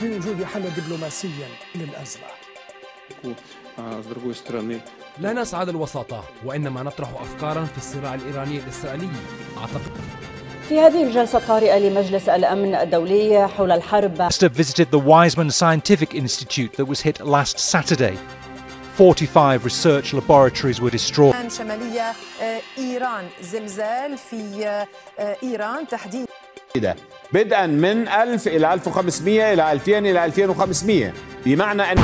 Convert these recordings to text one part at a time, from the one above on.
بوجود حل دبلوماسي للأزمة. لا نسعى للوساطة وإنما نطرح أفكارا في الصراع الإيراني الإسرائيلي. أعتقد في هذه الجلسة الطارئة لمجلس الأمن الدولي حول الحرب visited the Weizmann Scientific Institute that was hit last Saturday. 45 research laboratories were destroyed. شمالية إيران، زلزال في إيران تحديدا بدءا من 1000 إلى 1500 إلى 2000 إلى 2500، بمعنى أن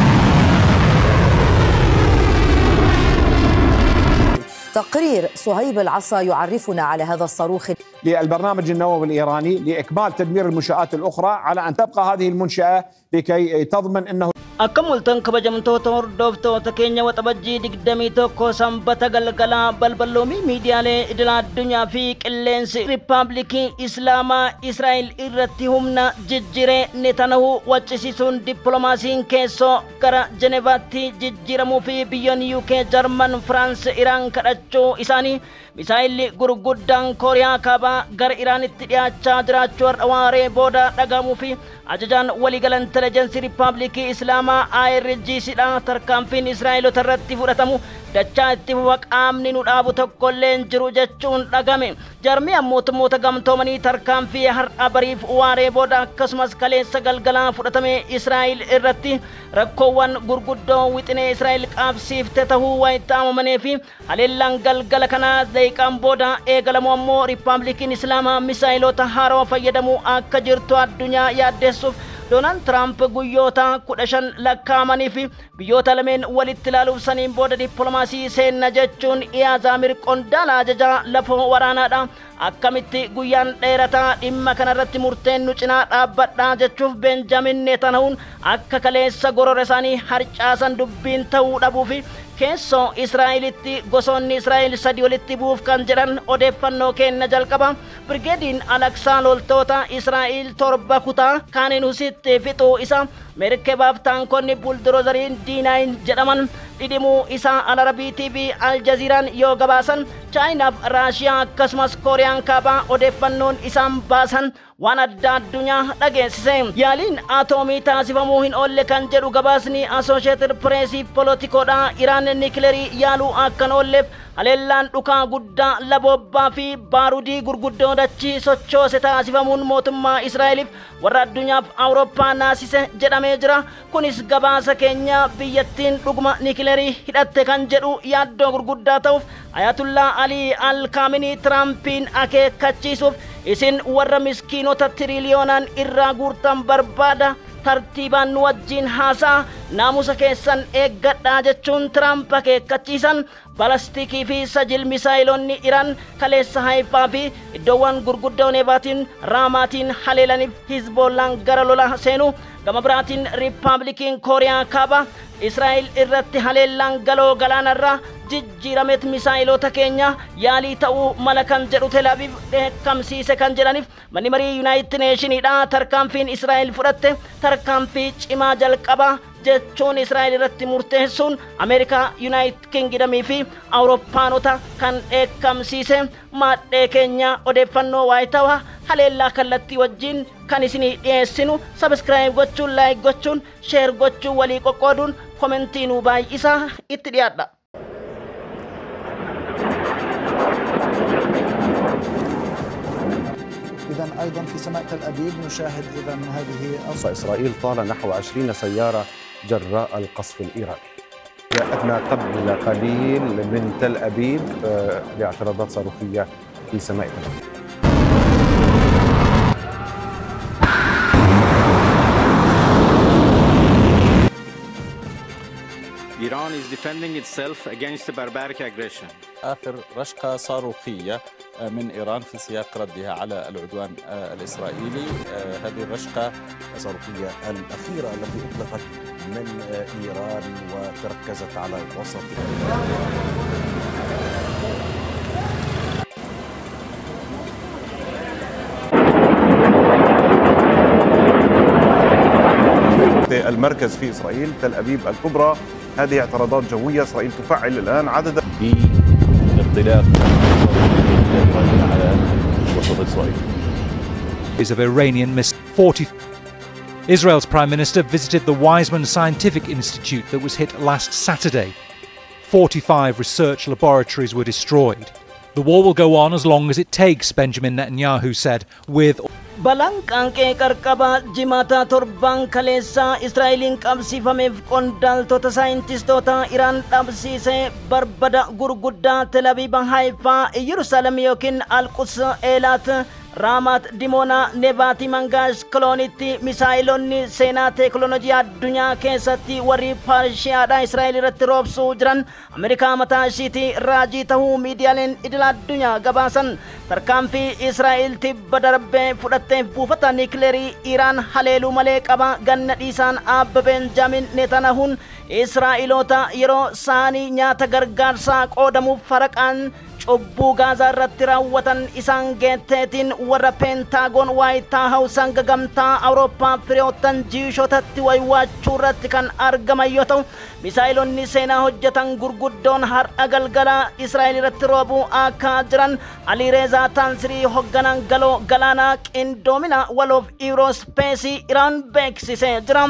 تقرير صهيب العصا يعرفنا على هذا الصاروخ للبرنامج النووي الإيراني لإكمال تدمير المنشآت الأخرى، على أن تبقى هذه المنشأة لكي تضمن أنه أكملتن كبجمتوتا هردوفتوتا كينيا وتبجي دقدميتوكو سنبتا غلغلا بلبلومي ميديالي إدلا الدنيا في كلينس ريبابليكي إسلاما إسرائيل إرتهمنا ججيري نتنهو وچسيسون ديبلوماسين كيسو كرا جنيفاتي ججيرمو في بيون يوكي جرمن فرانس إيران كرچو إساني misaayilli gurguddaan kooriyaa kaabaa gara Iraanitti dhiyaachaa jiraachuu har'awaaree booda dhagamuu fi ajajaan waliigala intelejensi riippaabilikii Islaamaa IRGCdha tarkaanfiin Israa'eelota irratti fudhatamu dachaa itti fufa qaamni nu dhaabu tokkollee hin jiru jechuun dhagame. Jarmiyaan mootummoota gamtoomanii tarkaanfii har'a bariif waaree booda akkasumas kaleessa galgalaa fudhatame Israa'eel irratti rakkoowwan gurguddoo wixinee Israa'eel qaabsiifte tahuu wayitaamamanii fi haleellaan galgala kanaa daqiiqaan booda eegalamu ammoo riippaabilikiin Islaamaa misaayilota haaroo fayyadamuu akka jirtu addunyaa yaaddeessuuf Donald Trump guyyoota 15 lakkaa'amanii fi biyyoota lameen walitti ilaaluuf saniin booda dippiloomaasii seenna jechuun Iyaazamir qondaala ajajaa lafoo waraanaadha. Akkamitti guyyaan dheerataa dhimma kanarratti murteen nu cinaa dhaabbadhaa jechuuf Benjamin Netanyahuun akka kaleessa gorora isaanii harcaasan dubbiin ta'uu dhabuu fi keessoo Israa'elitti gosoonni Israa'el sadii walitti buuf kan jedhan odeeffannoo kenna jalqaba. Brigeediin Alaksaa loltoota Israa'el 7 kutaa kaaniin husitti fixuu isa merkebaaf taankonni buldoozariin D9 jedhaman dhidhimuu isaa Al-Arabii TV Al-Jazeeraan yoo gabaasan Chaayinaaf Raashiyaa akkasumas Kooriyaan kaabaa odeeffannoon isaan baasan waan adda addunyaa dhageessise. Yaaliin atoomii taasifamuu hin oolle kan jedhu gabaasni Associated Pressiif Politikoodha. Iraan nikilerii yaaluu akkan oolleef haleellaan dhukaa guddaa laboobbaa fi baarudii gurguddoo dachii sochoose taasifamuun mootummaa Israa'eliif warra addunyaaf Awurooppaa naasise jedhamee jira. Kunis gabaasa keenya biyyattiin dhuguma nikilerii hidhatte kan jedhu yaaddoo gurguddaa ta'uuf Ayatullah Ali Al-Khamenei Trumpiin akeekkachiisuuf isin warra miskiinota tiriliyoonaan irraa guurtan barbaada tartiibaan wajjin haasaa naamusa keessan eeggadhaa jechuun Trump akeekkachiisan. Balastikii fi sajil misaayilonni Iraan kaleessa Haifaa fi iddoowwan gurguddoo Neevaatiin Raamaatiin haleelaniif Hizbollaan gara lola seenu. Gama biraatiin riippaabilikiin Kooriyaa kaabaa Israa'el irratti haleellaan galoo galaanarraa jijjiiramet misaayilota keenya yaalii ta'uu mala kan jedhu Tel Aviv dheekkamsiise kan jedhaniif manni marii Yuunaayitid Neeshiniidha tarkaanfiin Israa'el fudhatte tarkaanfii cimaa jalqabaa jechuun Israa'el irratti murteessuun Ameerikaa, Yuunaayitid Kingdamii fi Awurooppaanota kan dheekkamsiise. Maadhee keenya odeeffannoo waayitawaa haleellaa kallattii wajjin kan isinii dhiyeessinu sabskiraayib gochuun laayik gochuun sheer gochuun walii qoqqooduun komentii nuu baay'isaa itti dhiyaadha. إذن أيضا في سماء تل أبيب نشاهد إذن هذه إسرائيل طال نحو 20 سيارة جراء القصف الإيراني. جاءتنا قبل قليل من تل أبيب باعتراضات صاروخية في سماء تل أبيب. Iran is defending itself against the barbaric aggression. آخر رشقة صاروخية من إيران في سياق ردها على العدوان الإسرائيلي. هذه الرشقة الصاروخية الأخيرة التي أطلقت من إيران وتركزت على وسط المركز في إسرائيل تل أبيب الكبرى. هذه اعتراضات جوية. إسرائيل تفعل الآن عدد باختلاف على وسط إسرائيل. Is of Iranian missile 40 Israel's Prime Minister visited the Weizmann Scientific Institute that was hit last Saturday. 45 research laboratories were destroyed. The war will go on as long as it takes, Benjamin Netanyahu said, with balaan qaanqee qarqaba jimaata torban kaleessa Israa'eliin qabsiifameef qondaaltota saayintistoota Iraan dhabsiisee barbada gurguddaa Tel Aviv, Haifaa, Yerusaalem yookiin Al-Quds, Eelaat, Raamaat, Dimoonaa, Nevaati, Mangaash, Koloonitti misaa'ilonni seenaa teeknoloojii addunyaa keessatti warri Parshiyaadhaa Israa'el irratti roobsuu jiran Ameerikaa mataa ishiitii raajii ta'uu miidiyaaleen idil addunyaa gabaasan. Tarkaanfii Israa'el tibba darbee fudhatteef buufata niikleerii Iraan haleeluu malee qaba ganna dhiisaan Abba Benjaamin Netanyahuun Israa'eloota yeroo isaanii nyaata gargaarsaa qoodamuuf faraqaan cubbuu Gaazaa irratti raawwatan isaan geetteetiin warra Peentaagoon waayitaa hawsaan gagamtaa Awurooppaa firiyoottan jiishotatti waywaachuu irratti kan argaman yoo ta'u, misaa'ilonni seenaa hojjetan gurguddoon har'a galgala Israa'el irratti roobuu akka jiran Alii Reezaa Taansirii hoogganaan galoo galaanaa qindoomina waloof Iirospeesii Iraan beeksisee jira.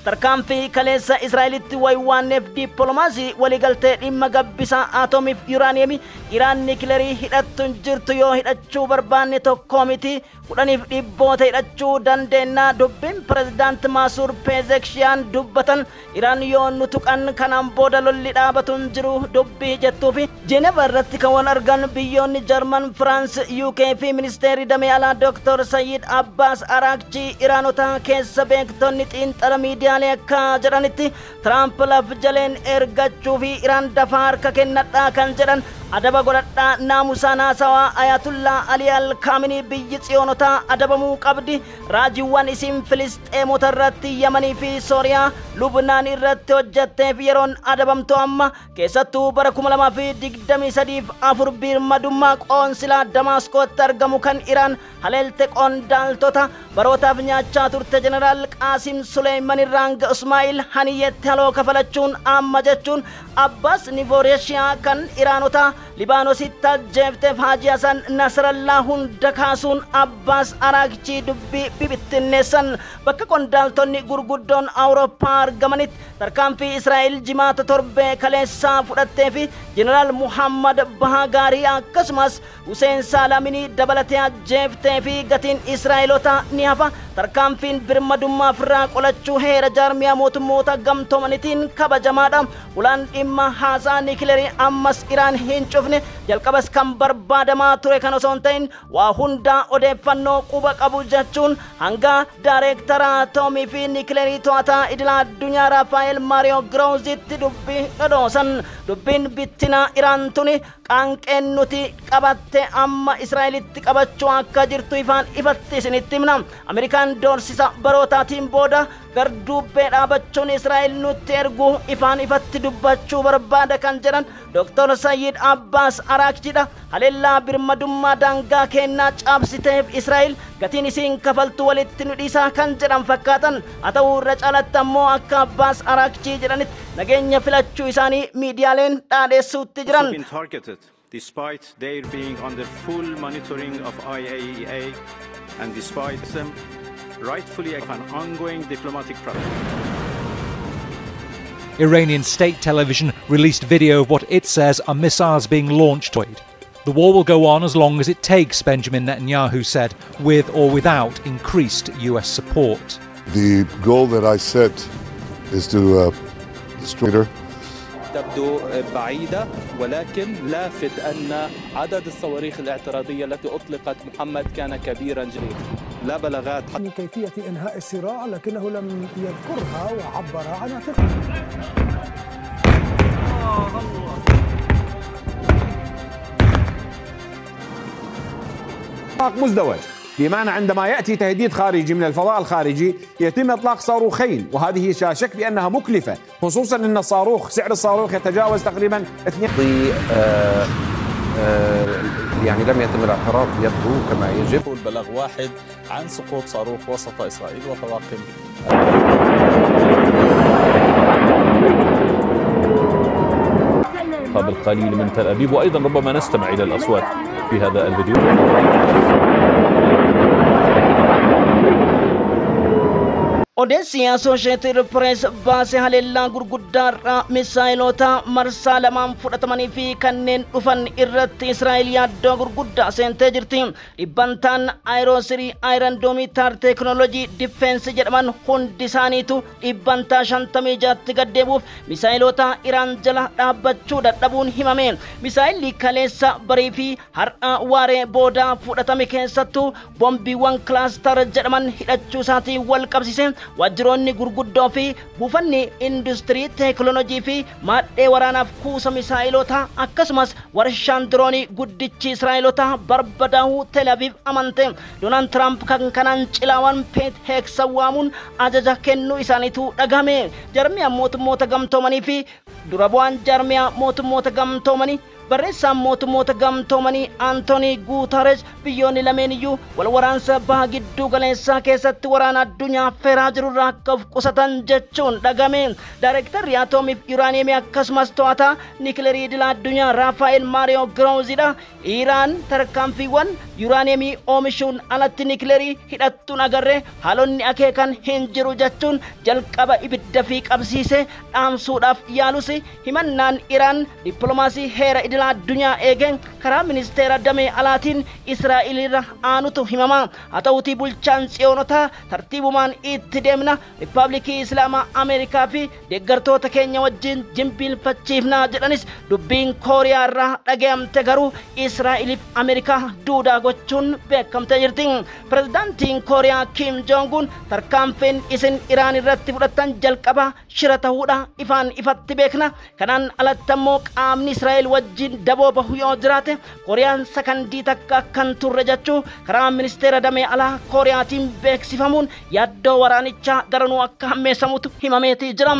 Tarkaanfii kaleessa Israa'elitti waywaanneef dippiloomaasii waliigaltee dhimma gabbisa aatoomiif yuuraaniyeemii Iraan niikleerii hidhattuun jirtu yoo hidhachuu barbaanne tokko miti kudhaniif dhibboota hidhachuu dandeenya dubbiin pirezidaanti Maasuur Peezekshiyaan dubbatan. Iraan yoo nu tuqan kanaan booda lolli dhaabatuun jiru dubbii jettuufi Jeeneva irratti kan wal argan biyyoonni Jarman, Firaans, UK fi ministeerri damee alaa Dr. Sayyid Abbaas Araakchi Iraanota keessa beektonni xiinxala miidiyaalee akka jedhanitti Tiraamp laf jaleen ergachuu fi Iraan dafaa harka kennadhaa kan jedhan adaba godhadhaa naamusaa naasawaa Ayatullah Ali Al-Khamenei biyyi Tsiyoonota adabamuu qabdi. Raajiiwwan isin Filisxeemota irratti Yamanii fi Sooriyaa, Lubnaan irratti hojjetteef yeroon adabamtu amma keessattuu bara 2023 birmadummaa qoonsilaa Damaasqootti argamu kan Iraan haleelte qondaaltota barootaaf nyaachaa turte Jeneraal Qaasim Suleyman irraan Ismaa'il Haniyyeetti haloo kafalachuun amma jechuun Abbaas Nivoreshiyaa kan Iraanota Libaanositti ajjeefteef Haaji Hasan Nasrallaa hunda kaasuun Abbaas Araakchi dubbii bibittinneessan. Bakka qondaaltonni gurguddoon Awurooppaa argamanitti tarkaanfii Israa'el jimaata torbee kaleessaa fudhattee fi Jeneraal Muhammad Bahagaarii akkasumas Hussein Salaaminii dabalatee ajjeeftee fi gatiin Israa'elota ni hafa. Tarkaanfiin birmadummaaf irraa qolachuu heera jaarmiyaa mootummoota gamtoomanitiin kabajamaadha. Ulaan dhimma haasaa niikleerii ammas Iraan hin cufne jalqabas kan barbaadamaa ture kan osoo hin ta'in waa hundaa odeeffannoo quba qabu jechuun hanga daayireektara atoomii fi niikleerii to'ataa idila addunyaa Raafaa'el Maariyoo Giroozitti dubbii dhodhoosan. Dubbiin bittinaa Iraan tuni qaanqeen nuti qabatte amma Israa'elitti qabachuu akka jirtu ifaan ifatti isinitti himna. Ameerikaan doorsisa barootaatiin booda garduubbee dhaabachuun Israa'el nutti ergu ifaan ifatti dubbachuu barbaada kan jedhan Dr. Sayyid Abbaas Araakchidha. Haleellaa birmadummaa daangaa kennaa caabsiteef Israa'el gatiin isiin kafaltu walitti nu dhiisaa kan jedhan fakkaatan. Haa ta'u irra caalatti ammoo akka Abbaas Araakchi jedhanitti nageenya filachuu isaanii miidiyaaleen dhaadheessuutti jiran. Despite their being under full monitoring of IAEA and despite them rightfully an ongoing diplomatic process. Iranian state television released video of what it says are missiles being launched. The war will go on as long as it takes, Benjamin Netanyahu said, with or without increased US support. The goal that I set is to destroy. تبدو بعيدة ولكن لافت أن عدد الصواريخ الاعتراضية التي أطلقت محمد كان كبيرا جدا. لا بلاغات عن كيفية إنهاء الصراع لكنه لم يذكرها وعبر عن اعتقاده. مزدوج بمعنى عندما يأتي تهديد خارجي من الفضاء الخارجي يتم إطلاق صاروخين، وهذه لا شك بأنها مكلفة، خصوصا أن سعر الصاروخ يتجاوز تقريبا يعني لم يتم الاعتراف يبدو كما يجب. البلاغ واحد عن سقوط صاروخ وسط إسرائيل وطواقم قبل قليل من تل أبيب، وأيضا ربما نستمع إلى الأصوات في هذا الفيديو. Odeessi Associated Press baase haleellaa gurguddaa misaayilota marsaa lamaan fudhatamanii fi kanneen dhufan irratti Israa'el yaaddoo gurguddaa seentee jirti. Dhibbantaan Aeroosirii Aayirandoomiitaar teekinooloojii difeensi jedhaman hundi isaaniitu dhibbantaa 56tti gaddeebuuf misaayilota Iraan jala dhaabbachuu dadhabuun himame. Misaayilli kaleessa barii fi har'a waaree boodaa fudhatame keessattuu boombiiwwan kilaastar jedhaman hidhachuu isaatiin wal qabsise. Wajjiroonni gurguddoo fi buufanni industirii teekinooloojii fi maadhee waraanaaf kuusa misaayilota akkasumas warshaan diroonii guddichi Israa'eelota barbadaa'uu Tel Aviv amante. Doonaald Tiraamp kan kanaan cilaawan Peet Heeksa waamuun ajaja kennuu isaaniitu dhagahame. Jarmiyaa mootummoota gamtoomanii fi dura bu'aan jarmiyaa mootummoota gamtoomanii barreessaan mootummoota gamtoomanii Antoonii Guutaresh biyyoonni lameen iyyuu wal waraansa baha gidduu galeessaa keessatti waraana addunyaa feeraa jirurraa akka of qusatan jechuun dhagahame. Daayirektarri Atoomiif Yuraaniyeemii akkasumas to'ataa nikileerii idil addunyaa Raafaa'el Maariyoo Giroozidha. Iraan tarkaanfiiwwan yuraaniyeemii oomishuun alatti nikileerii hidhattuun agarree haalonni akeekan hin jiru jechuun jalqaba ibidda fi qabsiise dhaamsuudhaaf yaalus himannaan Iraan dippiloomaasii heera idil addunyaa eegeen karaa ministeera damee alaatiin Israa'elirra aanutu himama. Haa ta'uutii bulchaan Tsiyoonota tartiibumaan itti deemna Riippaabilikii Islaamaa Ameerikaa fi deeggartoota keenya wajjin jimbiilfachiifnaa jedhanis dubbiin Kooriyaa irraa dhaga'amte garuu Israa'eliif Ameerikaa duudaa gochuun beekamtee jirti. Pirezidaantiin Kooriyaa Kim Jong-un tarkaanfiin isin Iraan irratti fudhatan jalqaba shira ta'uudha ifaan ifatti beekna. Kanaan alatti ammoo qaamni Israa'el wajjin daboo bahu yoo jiraate Kooriyaan sakandii takka kan turre jechuu karaa ministeera damee alaa Kooriyaatiin beeksifamuun yaaddoo waraanichaa daranuu akka hammeessamutu himameetii jira.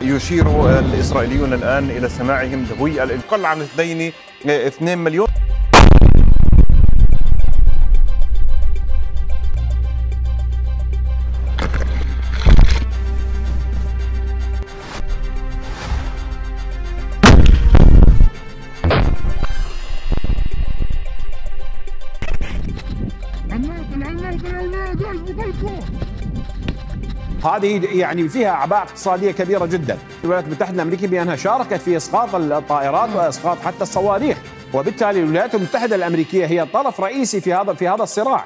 يشير الإسرائيليون الآن إلى سماعهم دبي الإنقاذ عن 2 مليون. هذه يعني فيها أعباء اقتصادية كبيرة جدا. الولايات المتحدة الأمريكية بأنها شاركت في إسقاط الطائرات وإسقاط حتى الصواريخ، وبالتالي الولايات المتحدة الأمريكية هي طرف رئيسي في هذا الصراع.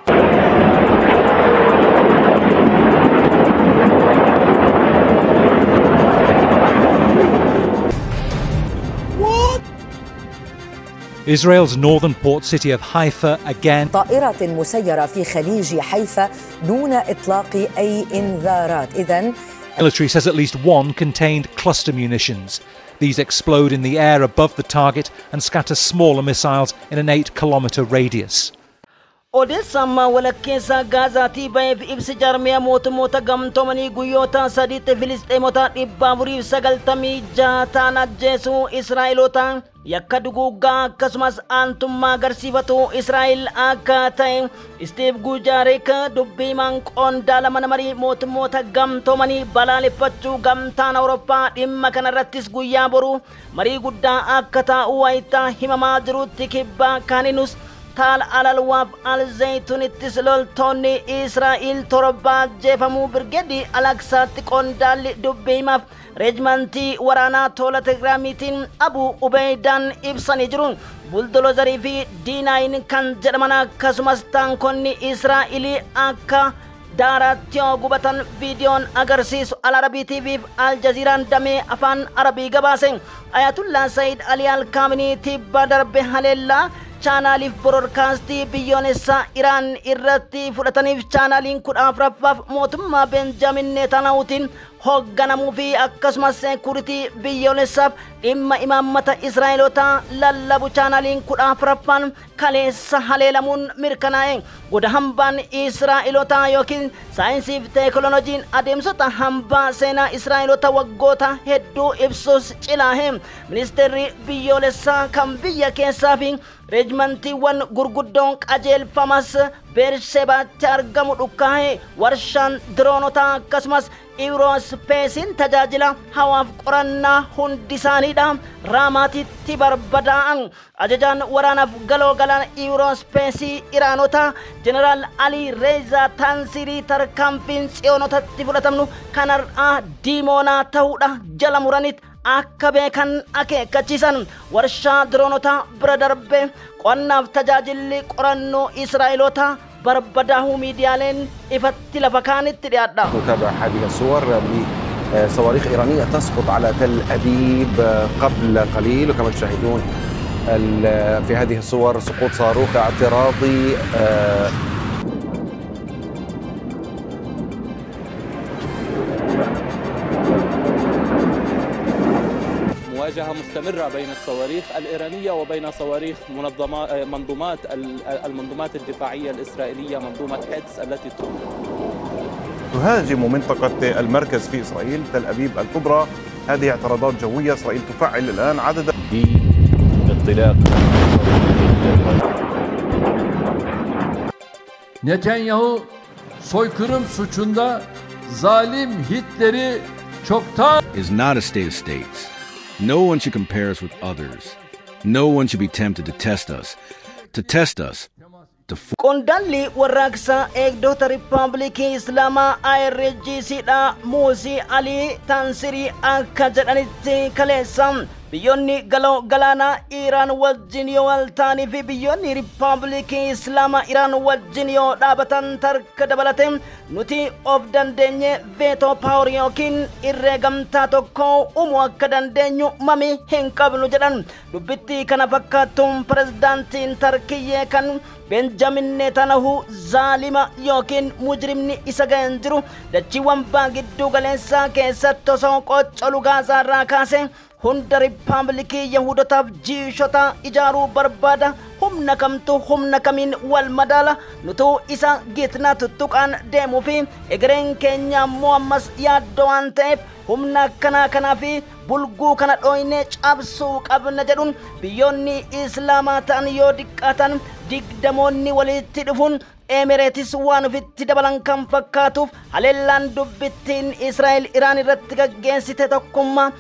Israel's northern port city of Haifa again. طائرة مسيرة في خليج حيفا دون إطلاق أي إنذارات. إذن Military says at least one contained cluster munitions. These explode in the air above the target and scatter smaller missiles in an 8-kilometer radius. Odeessammaa walakkeessa Gaazaatii baheef ibsi jarmiyaa mootummoota gamtoomanii guyyoota sadiitti Filisxeemota 496 ta'an ajjeesuu Israa'elotaan yakka duguuggaa akkasumas aantummaa agarsiifatu Israa'el akka ta'e Steve Dujarric dubbiimaan qondaala mana marii mootummoota gamtoomanii balaaleffachuu gamtaan Awurooppaa dhimma kanarrattis guyyaa boru marii guddaa akka ta'u wayitaa himamaa jirutti kibbaa kaninus taal alalwaaf alzaytunittis loltoonni Israa'el torba jeefamuu birgeedii Alaqsaatti qondaalli dubbiimaaf reejimentii waraanaa tola Tigraamiitiin Abu Ubeydaan ibsanii jiru. Buldoozarii fi D9 kan jedhaman akkasumas taankonni Israa'el akka daaraatti gubatan viidiyoon agarsiisu Al-Arabii TV fi Al-Jazeeraan damee afaan Arabii gabaase. Ayatullah Sayyid Ali Al-Khamenei tibba darbe haleellaa chaanaliif broadcastii biyyoolessaa Iraan irratti fudhataniif chaanaliin 14ffaaf mootummaa Benjamin Netanyahuutiin hoogganamuu fi akkasumas seekuritii biyyoolessaaf dhimma imaammata Israa'elotaa lallabu chaanaliin 14ffaan kaleessa haleelamuun mirkanaa'e. Goda hambaan Israa'elotaa yookiin saayinsiif teekinooloojiin adeemsota hambaa seenaa Israa'elota waggoota hedduu ibsuus cilaahe. Ministeerri biyyoolessaa kan biyya keessaa fi reejmantiiwwan gurguddoon qajeelfamas beershebaatti argamu dhukkaa'e warshaan diroonotaa akkasumas Eurospacein tajaajila hawaaf qorannaa hundi isaaniidha raamaatitti barbadaa'an ajajaan waraanaaf galoo galaan Eurospace Iraanota Jeneraal Ali Reza Tansirii tarkaanfiin tsiyoonotatti fudhatamnu kanarraa diimoonaa ta'uudha jala muranit akka beekan akeekkachiisan warshaa diroonotaa bira darbee qorannaaf tajaajilli qorannoo Israa'eloota barbadaa'uu miidiyaaleen ifatti lafa kaanitti dhiyaadha. نتابع هذه الصور بصواريخ إيرانية تسقط على تل أبيب قبل قليل وكما تشاهدون في هذه الصور سقوط صاروخ اعتراضي مواجهة مستمرة بين الصواريخ الإيرانية وبين صواريخ المنظومات الدفاعية الإسرائيلية منظومة هيدس التي تهاجم منطقة المركز في إسرائيل تل أبيب الكبرى. هذه اعتراضات جوية. إسرائيل تفعل الآن عددا بانطلاق Netanyahu soykırım suçunda zalim Hitler'i çoktan is not a state of states. No one should compare us with others. No one should be tempted to test us. To test us. Qondaalli warraaqsa eegdota Riippaabilikii Islaamaa IRGC dha Muusi Alii Tansirii akka jedhanitti kaleessa biyyoonni galoo galaanaa Iraan wajjin yoo waltaanii fi biyyoonni Riippaabilikii Islaamaa Iraan wajjin yoo dhaabatan tarka dabalate nuti of dandeenye veetoo paawar yookiin irree gamtaa tokko uumuu akka dandeenyu mami hin qabnu jedhan dubbitti kana fakkaattuun pirezidaantiin Tarkiyyee kan Benjamin Netanyahu zaalima yookiin mujrimni isa ga'een jiru dachiiwwan baagiddu galeessaa keessatti osoo qoccolu Gaazaarraa kaase hunda Riippaabilikii Yahudotaaf jiishota ijaaruu barbaada humna kamtu humna kamiin wal madaala nutuu isa gitna tuttuqaan deemuu fi egereen keenya immoo ammas yaaddoo waan ta'eef humna kanaa fi bulguu kana dhooyne cabsuu qabna jedhuun biyyoonni Islaamaa ta'an yoo diqqaatan digdamoonni walitti dhufuun Emirates waan ofitti dabalan kan fakkaatuuf haleellaan dubbittiin Israa'el Iraan irratti gaggeessite tokkummaa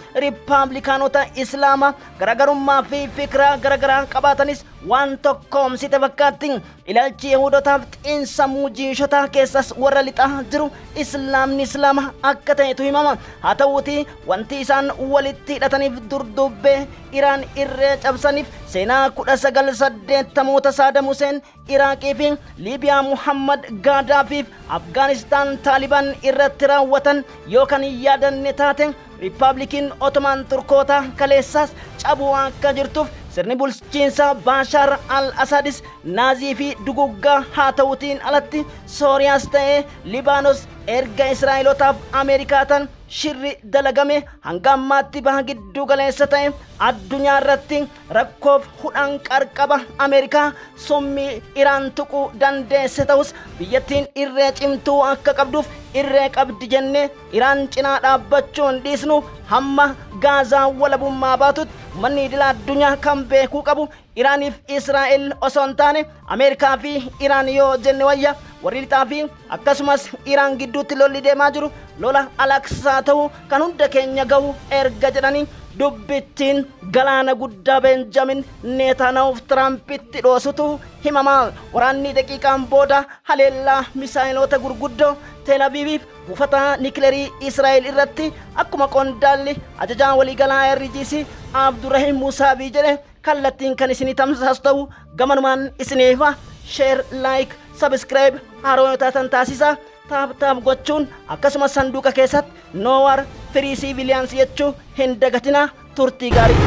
Riippaabilikaanota Islaamaa garagarummaa fi fikra garagaraa qabaatanis waan tokkoomsite fakkaatti ilaalchi Yahudotaaf xiinsammuu jiishotaa keessas warra lixaa jiru Islaamni Islaama akka ta'etu himama haa ta'uuti wanti isaan walitti hidhataniif durdubbee Iraan irree cabsaniif seenaa 1980 Saddam Hussein Iraaqii fi Liibiyaa Muhammad Gaadaafiif Afgaanistaan Taaliban irratti raawwatan yookaan yaadanne taate Riippaabilikiin Otomaan Turkoota kaleessaas cabuu akka jirtuuf sirni bulchiinsa Baashar al-Asadis naazii fi duguggaa haa ta'uutiin alatti Sooriyaas ta'ee Libaanos erga Israa'elotaaf Ameerikaatan shirri dalagame hanga ammaatti baha giddu galeessa ta'e addunyaa irratti rakkoof hudhaan qarqaba Ameerikaa sommii Iraan tuquu dandeesse ta'us biyyattiin irree cimtuu akka qabduuf irree qabdi jenne Iraan cinaa dhaabbachuu hin dhiisnu hamma Gaazaa walabummaa baatutti manni idil addunyaa kan beekuu qabu Iraaniif Israa'el osoo hin taane Ameerikaa fi Iraan yoo jenne wayya warri lixaa fi akkasumas Iraan gidduutti lolli deemaa jiru lola alaksaa ta'uu kan hunda keenya gahu erga jedhanii dubbittiin galaana guddaa Benjamin Netanyahuuf Tiraampitti dhoosutu himama waraanni daqiiqaan booda haleellaa misaa'ilota gurguddoo Tel Aviviif buufata nikileerii Israa'el irratti akkuma qondaalli ajajaa waliigalaa IRGC Abdurrahim Musaabii jedhe kallattiin kan isinii tamsaasu ta'u gamanumaan isiniifa share like subscribe haroota taasisa taap gochuun akkasumas sanduuqa keessatti no war free civilians jechuu hin dagatina turtii gaarii.